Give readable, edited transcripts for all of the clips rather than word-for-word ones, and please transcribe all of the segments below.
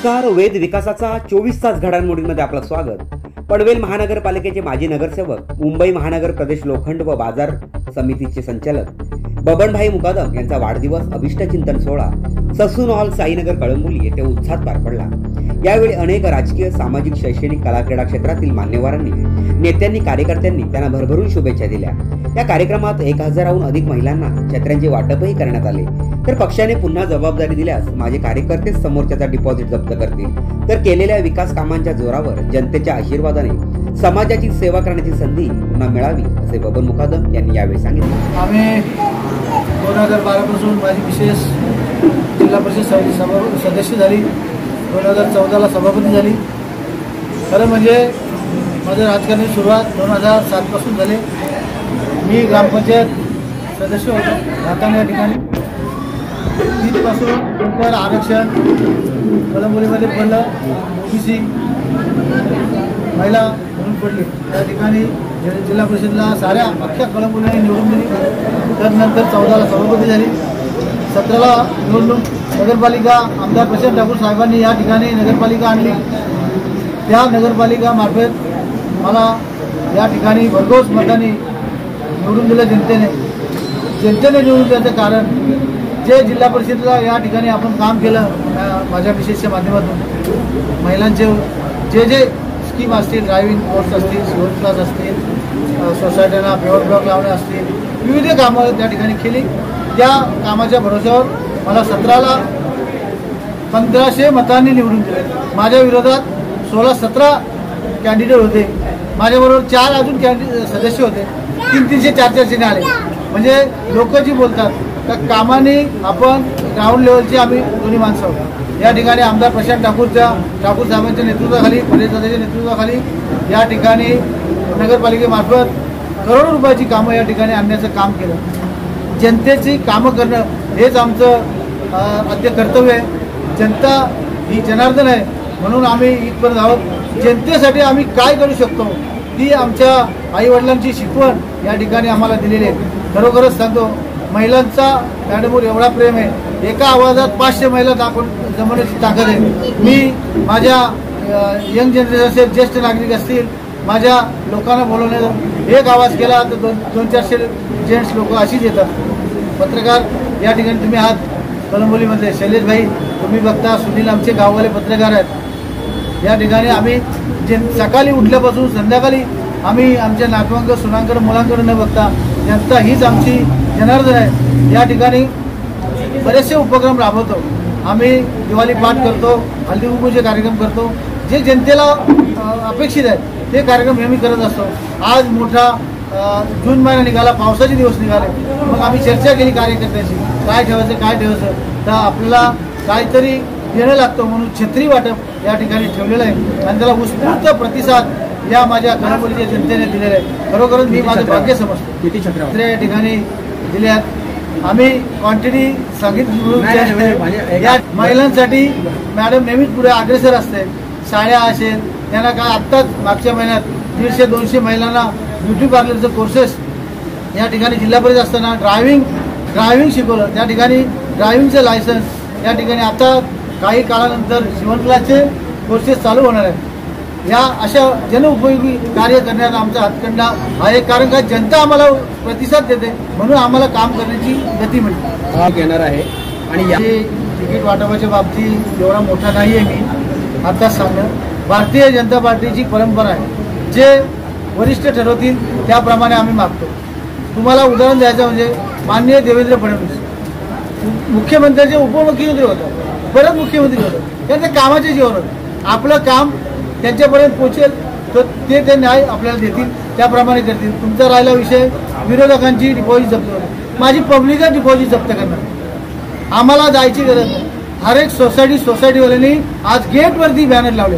नमस्कार. वेद विकासाचा 24 तास घडामोडींमध्ये आपलं स्वागत. पनवेल महानगरपालिकेचे माजी नगरसेवक, मुंबई महानगर प्रदेश लोखंड व बाजार समितीचे संचालक बबनभाई मुकादम यांचा वाढदिवस अभिष्टचिंतन सोहळा ससून हॉल, साईनगर, कळंबोली येथे उत्साहात पार पडला. यावेळी अनेक राजकीय, सामाजिक, शैक्षणिक, कला क्रीडा क्षेत्रातील मान्यवरांनी, नेत्यांनी, कार्यकर्त्यांनी त्यांना भरभरून शुभेच्छा दिल्या. या कार्यक्रमात 1000हून अधिक महिलांना छत्र्यांचे वाटपही करण्यात आले. तर पक्षाने पुन्हा जबाबदारी दिल्यास माझे कार्यकर्ते समोरच्याचा डिपॉझिट जप्त करतील, तर केलेल्या विकास कामांच्या जोरावर जनतेच्या आशीर्वादाने समाजाची सेवा करण्याची संधी पुन्हा मिळावी, असे बबन मुकादम यांनी यावेळी सांगितले. आम्ही 2012 पासून माझी विशेष जिल्हा परिषद सदस्य झाली, 2014ला सभापती झाली. खरं म्हणजे माझं राजकारणाची सुरुवात 2007 पासून झाली. मी ग्रामपंचायत सदस्य होतो राहताना या ठिकाणी. तिथपासून नंतर आरक्षण कळंबोलीमध्ये पडलं, OBC महिला म्हणून पडली. त्या ठिकाणी जिल्हा परिषदला साऱ्या अख्ख्या कळंबोलीने निवडून दिली. तर नंतर 14ला सभापती झाली. 17ला निवडणूक नगरपालिका आमदार प्रशांत ठाकूर साहेबांनी या ठिकाणी नगरपालिका आणली. त्या नगरपालिका मार्फत मला या ठिकाणी भरघोस मताने निवडून दिलं जनतेने निवडून दिल्याचं कारण जे जिल्हा परिषदेला या ठिकाणी आपण काम केलं माझ्या विशेषच्या माध्यमातून, महिलांचे जे जे स्कीम असतील, ड्रायव्हिंग कोर्स असतील, सिव्हिल क्लास असतील, सोसायट्यांना पेवर ब्लॉक लावणे असतील, विविध कामं त्या ठिकाणी केली. त्या कामाच्या भरोश्यावर मला 17ला 1500 मतांनी निवडून दिले. माझ्या विरोधात 16-17 कॅन्डिडेट होते. माझ्याबरोबर 4 अजून सदस्य होते. 300 400 आले. म्हणजे लोक जी बोलतात त्या कामाने आपण ग्राउंड लेवलची आम्ही दोन्ही माणसं आहोत. या ठिकाणी आमदार प्रशांत ठाकूर साहेबांच्या नेतृत्वाखाली, पटेलदादाच्या नेतृत्वाखाली या ठिकाणी नगरपालिकेमार्फत करोडो रुपयाची कामं या ठिकाणी आणण्याचं काम केलं. जनतेची कामं करणं हेच आमचं आद्य कर्तव्य आहे. जनता ही जनार्दन आहे, म्हणून आम्ही इथपर्यंत आहोत. जनतेसाठी आम्ही काय करू शकतो ती आमच्या आईवडिलांची शिकवण या ठिकाणी आम्हाला दिलेली आहे. खरोखरच सांगतो, महिलांचा मॅडमवर एवढा प्रेम आहे. एका आवाजात 500 महिला जमवण्याची ताकद आहे. मी माझ्या यंग जनरेशन असेल, ज्येष्ठ नागरिक असतील, माझ्या लोकांना बोलवण्याचा एक आवाज केला तर 200-400 जेंट्स लोक अशीच येतात. पत्रकार या ठिकाणी तुम्ही आहात कळंबोलीमध्ये, शैलेश भाई तुम्ही बघता, सुनील आमचे गाववाले पत्रकार आहेत. या ठिकाणी आम्ही सकाळी उठल्यापासून संध्याकाळी आम्ही आमच्या नातवांकडे, सुनांकडे, मुलांकडे न बघता जनता हीच आमची जनार्दन आहे. या ठिकाणी बरेचसे उपक्रम राबवतो. आम्ही दिवाळी पाठ करतो, हळदीकुंकूचे कार्यक्रम करतो. जे जनतेला अपेक्षित आहे ते कार्यक्रम नेहमी करत असतो. आज मोठा जून महिना निघाला, पावसाचे दिवस निघाले. मग आम्ही चर्चा केली कार्यकर्त्यांशी, काय ठेवायचं. तर आपल्याला काहीतरी देणं लागतं म्हणून छत्री वाटप या ठिकाणी ठेवलेलं आहे आणि त्याला उत्स्फूर्त प्रतिसाद या माझ्या कळंबोलीच्या जनतेने दिलेला आहे. खरोखरच मी माझं भाग्य समजतो. किती छत्र्या या ठिकाणी दिल्यात. आम्ही क्वांटिटी सांगितली. या महिलांसाठी मॅडम नेहमीच पुढे अग्रेसर असते. साड्या असेल, त्यांना काय आत्ताच मागच्या महिन्यात 150-200 महिलांना ब्युटी पार्लरचं कोर्सेस या ठिकाणी जिल्हा परिषद असताना ड्रायव्हिंग शिकवलं. त्या ठिकाणी ड्रायव्हिंगचं लायसन्स या ठिकाणी आता काही काळानंतर सिव्हिल क्लासचे कोर्सेस चालू होणार आहेत. या अशा जनउपयोगी कार्य करण्याचा आमचा हातखंडा आहे. कारण का जनता आम्हाला प्रतिसाद देते म्हणून आम्हाला काम करण्याची गती मिळते येणार आहे. आणि तिकीट वाटपाच्या बाबतीत एवढा मोठा नाही आहे मी आताच सांगणं. भारतीय जनता पार्टीची परंपरा आहे. जे वरिष्ठ ठरवतील त्याप्रमाणे आम्ही मागतो. तुम्हाला उदाहरण द्यायचं म्हणजे माननीय देवेंद्र फडणवीस मुख्यमंत्र्याचे उपमुख्यमंत्री होतं, परत मुख्यमंत्री होतं. त्यांच्या कामाच्या जीवावर आपलं काम त्यांच्यापर्यंत पोहोचेल तर ते न्याय आपल्याला देतील, त्याप्रमाणे करतील. तुमचा राहिला विषय विरोधकांची डिपॉझिट जप्त होईल. माझी पब्लिकच डिपॉझिट जप्त करणार. आम्हाला जायची गरज नाही. हर एक सोसायटीवाल्यांनी आज गेटवरती बॅनर लावले.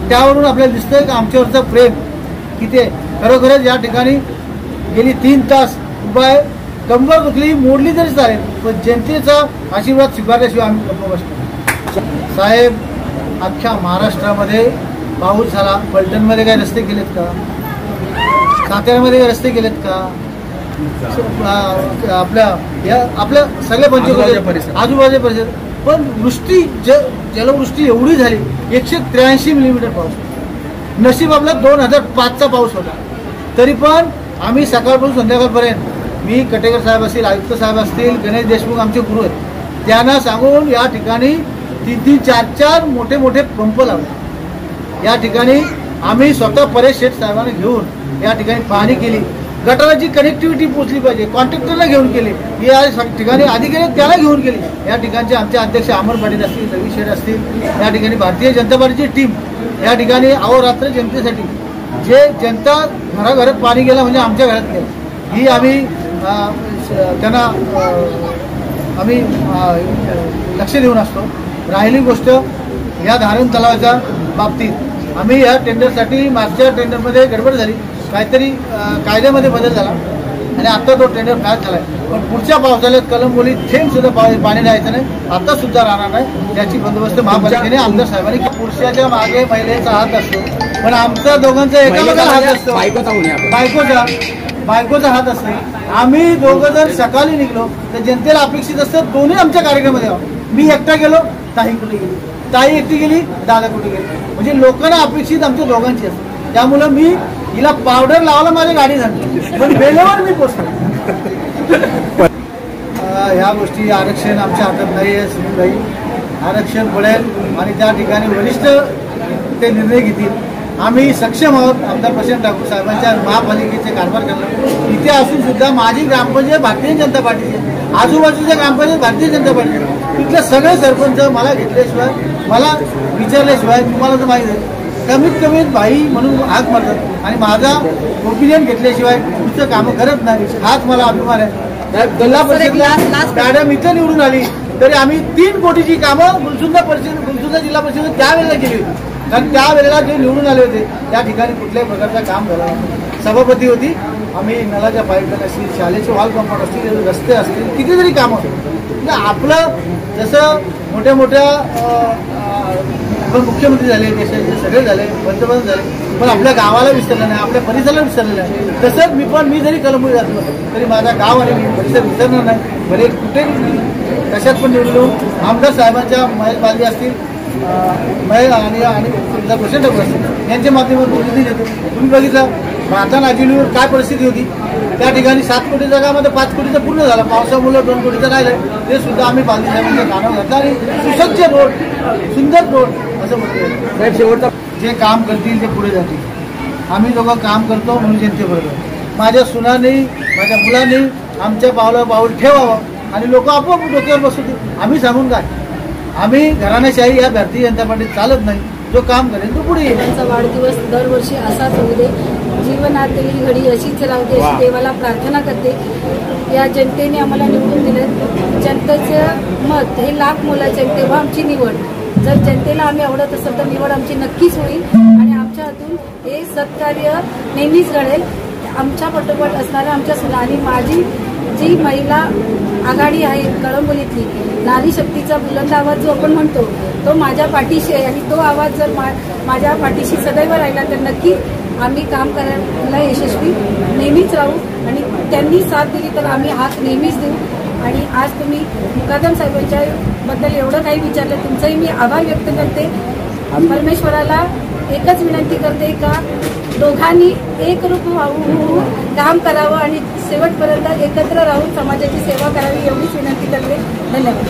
त्यावरून आपल्याला दिसतंय की आमच्यावरचं प्रेम किती आहे. खरोखरच या ठिकाणी गेली 3 तास उपाय कंबर दुखली, मोडली तरी चालेल, पण जनतेचा आशीर्वाद स्वीकारल्याशिवाय आम्ही गप्प बसतो. साहेब, अख्ख्या महाराष्ट्रामध्ये पाऊस झाला. फलटणमध्ये काय रस्ते केलेत का? साताऱ्यामध्ये काय रस्ते केलेत का? आपल्या सगळ्या पंचकुले आजूबाजूचे परिसर पण जलवृष्टी एवढी झाली, 183 मिलीमीटर पाऊस. नशीब आपला 2005चा पाऊस होता. तरी पण आम्ही सकाळपासून संध्याकाळपर्यंत, मी कटेकर साहेब असतील, आयुक्त साहेब असतील, गणेश देशमुख आमचे गुरु आहेत, त्यांना सांगून या ठिकाणी 3-3, 4-4 मोठे मोठे पंप लावले. या ठिकाणी आम्ही स्वतः परेश शेठ साहेबांना घेऊन या ठिकाणी पाहणी केली. गटाराची कनेक्टिव्हिटी पोहोचली पाहिजे, कॉन्ट्रॅक्टरला घेऊन केली. या ठिकाणी अधिकारी त्याला घेऊन केली. या ठिकाणचे आमचे अध्यक्ष अमर पाटील असतील, रवी शेठ असतील, या ठिकाणी भारतीय जनता पार्टीची टीम या ठिकाणी अहोरात्र जनतेसाठी, जे जनता घराघरात पाणी गेलं म्हणजे आमच्या घरात गेलं, ही आम्ही त्यांना आम्ही लक्ष देऊन असतो. राहिली गोष्ट या धारण तलावाच्या बाबतीत, आम्ही या टेंडरसाठी मागच्या टेंडरमध्ये गडबड झाली, काहीतरी कायद्यामध्ये बदल झाला आणि आता तो टेंडर फायर झाला आहे. पण पुढच्या पावसाळ्यात कलंबोलीत थेंब सुद्धा पाणी राहायचं नाही, आता सुद्धा राहणार नाही. याची बंदोबस्त महापालिकेने आमदार साहेबांनी. पुरुषाच्या मागे महिलेचा हात असतो, पण आमचा दोघांचा एकामेकाला हात असतो, बायकोचा हात असतो. आम्ही दोघं जर सकाळी निघलो तर जनतेला अपेक्षित असतं दोन्ही आमच्या कार्यक्रमामध्ये यावं. मी एकटा गेलो, ताई कुठे गेली, ताई एकटी गेली, दादा कुठे गेली, म्हणजे लोकांना अपेक्षित आमच्या दोघांची असते. त्यामुळं मी हिला पावडर लावायला माझी गाडी झाली, पण वेळेवर मी पोचलो. ह्या गोष्टी आरक्षण आमच्या हातात नाही आहे. सुनीलभाई, आरक्षण पडेल आणि त्या ठिकाणी वरिष्ठ ते निर्णय घेतील. आम्ही सक्षम आहोत आमदार प्रशांत ठाकूर साहेबांच्या महापालिकेचे कारभार करणार. इथे असून सुद्धा माझी ग्रामपंचायत भारतीय जनता पार्टीची, आजूबाजूच्या ग्रामपंचायत भारतीय जनता पार्टी, तिथले सगळे सरपंच मला घेतल्याशिवाय, मला विचारल्याशिवाय, तुम्हाला तर माहिती आहे, कमीत कमी बाई म्हणून हाक मारतात आणि माझा ओपिनियन घेतल्याशिवाय तुमचं कामं करत नाही. हाच मला अभिमान आहे. जिल्हा परिषदला मॅडम इथं निवडून आली तरी आम्ही 3 कोटीची कामं गुलसुंदा जिल्हा परिषद त्यावेळेला केली होती. कारण त्यावेळेला जे निवडून आले होते त्या ठिकाणी कुठल्याही प्रकारचं काम झालं नव्हतं. सभापती होती, आम्ही नळाच्या पाईपलाईन असतील, शाळेचे वॉल कंपाऊंड असतील, रस्ते असतील, कितीतरी कामं होते. आपलं जसं मोठ्या मुख्यमंत्री झाले, देशाचे सगळे झाले, पंतप्रधान झाले, पण आपल्या गावाला विसरलं नाही, आपल्या परिसराला विसरलं नाही. तसंच मी जरी कलंबोली असलो तरी माझा गाव आणि परिसर विसरणार नाही. भले कुठे कशात पण निवडलो. आमदार साहेबांच्या महेश बालदी असतील, महेश आणि प्रशांत ठाकूर असतील, यांच्या माध्यमातून निधी देतो. तुम्ही बघितलं भाता नाजिलीवर काय परिस्थिती होती. त्या ठिकाणी 7 कोटी जागामध्ये 5 कोटीचं पूर्ण झालं. पावसामुळे 2 कोटीचं राहिलं. ते सुद्धा आम्ही बालदी साहेबांच्या कानावर घातलं आणि सुसज्ज रोड, सुंदर रोड असं म्हणतो. शेवटचं जे काम करतील ते पुढे जातील. आम्ही दोघं काम करतो म्हणून जनतेबरोबर. माझ्या सुनांनी, माझ्या मुलांनी आमच्या पाऊल ठेवावं आणि लोक आपोआप डोक्यावर बसवतील. आम्ही सांगून काय, आम्ही घराण्याशाही या भारतीय जनता पार्टीत चालत नाही. जो काम करेल तो पुढे येईल. त्यांचा वाढदिवस दरवर्षी असाच होऊ दे, जीवनातली घडी अशीच राहू दे अशी देवाला प्रार्थना करते. या जनतेने आम्हाला निवडून दिलं. जनतेचं मत हे लाख मोलाचं आहे, तेव्हा आमची निवड. जर जनतेला आम्ही आवडत असेल तर निवड आमची नक्कीच होईल आणि आमच्या हातून हे सत्कार्य नेहमीच घडेल. आमच्या पाठोपाठ असणाऱ्या आमच्या सुना आणि माझी जी महिला आघाडी आहे कळंबोलीतली, नारी शक्तीचा बुलंद आवाज जो आपण म्हणतो तो माझ्या पाठीशी आहे आणि तो आवाज जर माझ्या पाठीशी सदैव राहिला तर नक्की आम्ही काम करायला यशस्वी नेहमीच राहू आणि त्यांनी साथ दिली तर आम्ही हात नेहमीच देऊ. आणि आज तुम्ही मुकादम साहेबांच्या बद्दल एवढं काही विचारलं, तुमचाही मी आभार व्यक्त करते. परमेश्वराला एकच विनंती करते का दोघांनी एकरूप होऊन काम करावं आणि शेवटपर्यंत एकत्र राहून समाजाची सेवा करावी एवढीच विनंती करते. धन्यवाद.